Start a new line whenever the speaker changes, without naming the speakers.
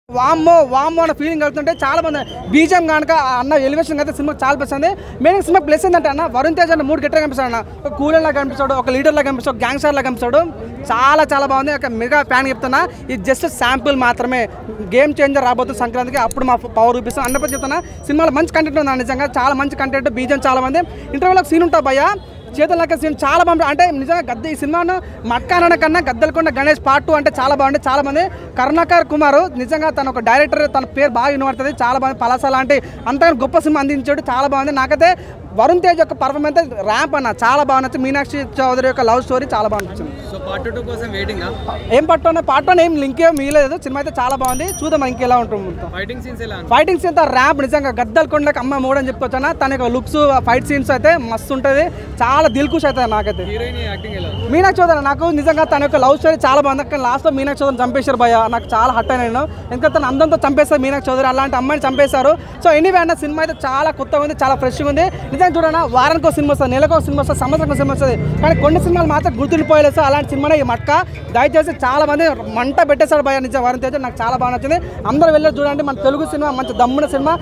వామ్మో వామ్మో అన్న ఫీలింగ్ కలుగుతుంటే చాలా మంది బీజం కనుక అన్న ఎలివేషన్ అయితే సినిమా చాలా ప్లస్ ఉంది. మెయిన్ సినిమా ప్లస్ ఏంటంటే అన్న వరుణ్ తేజ్ అన్న 3 గెట్టగా కనిపిస్తాడు అన్న. ఒక కూలర్ లాగా కనిపిస్తాడు, ఒక లీడర్ లాగా కనిపిస్తాడు, గ్యాంగ్స్టర్ లాగా కనిపిస్తాడు. చాలా బాగుంది. ఒక మెగా ఫ్యాన్ చెప్తున్నా, ఇది జస్ట్ శాంపుల్ మాత్రమే. గేమ్ చేంజర్ రాబోతుంది సంక్రాంతికి, అప్పుడు మా పవర్ చూపిస్తాం అన్నప్పుడు చెప్తున్నా. సినిమాలో మంచి కంటెంట్ ఉంది నిజంగా, చాలా మంచి కంటెంట్. బీజం చాలా మంది ఇంటర్వ్యూలో సీన్ ఉంటా భయ్య, చేతులకి సీన్ చాలా బాగుంది. అంటే నిజంగా గద్ద ఈ సినిమాను మట్కానన్న కన్నా గద్దలకొండ గణేష్ పార్ట్ 2 అంటే చాలా బాగుంది. చాలా మంది కరుణాకర్ కుమార్ నిజంగా తన ఒక డైరెక్టర్, తన పేరు బాగా వినబడుతుంది. చాలా బాగుంది. పలాస లాంటి అంతగా గొప్ప సినిమా అందించాడు, చాలా బాగుంది. నాకైతే వరుణ్ తేజ్ యొక్క పర్ఫార్మెన్స్ ర్యాంప్ అన్న చాలా బాగుంది. మీనాక్షి చౌదరి యొక్క లవ్ స్టోరీ చాలా బాగుంది.
సో పార్ట్ 2 కోసం వెయిటింగ్.
ఏం పార్ట్ 1 ఏం లింక్ ఏం మిగలేదు. సినిమా అయితే చాలా బాగుంది. చూద్దాం ఇంకెలా ఉంటుంది.
ఫైటింగ్ సీన్స్ ఎలా?
ఫైటింగ్ సీన్స్ ర్యాంప్ నిజంగా గద్దలకొండకి అమ్మ మూడు అని చెప్పుకోవచ్చా. తన యొక్క లుక్స్ ఫైట్ సీన్స్ అయితే మస్తు ఉంటుంది. చాలా దిల్కుష్ అవుతుంది నాకైతే.
హీరోయిన్ యాక్టింగ్ ఎలా?
మీనాక్షి చౌదరి నాకు నిజంగా తన యొక్క లవ్ స్టోరీ చాలా బాగుంది. కానీ లాస్ట్లో మీనాక్షి చౌదరి చంపేశారు భయ, నాకు చాలా హట్ అయినా. ఎందుకంటే తన అందంతో చంపేస్తారు మీనాక్షి చౌదరి, అలాంటి అమ్మాయిని చంపేశారు. సో ఎనీవే అన్న సినిమా అయితే చాలా కొత్తగా ఉంది, చాలా ఫ్రెష్గా ఉంది. నిజంగా చూడన్నా, వారానికి ఒక సినిమా వస్తుంది, నెలకు ఒక సినిమా వస్తుంది, సంవత్సరానికి సినిమా వస్తుంది. కానీ కొన్ని సినిమాలు మాత్రం గుర్తుండిపోయలేదు. అలాంటి సినిమానే ఈ మట్క. దయచేసి చాలా మంది మంట పెట్టేశాడు భయ నిజం వరుణ్ తేజ్. నాకు చాలా బాగా నచ్చింది. అందరూ వెళ్ళి చూడండి. మన తెలుగు సినిమా మంచి దమ్మున సినిమా.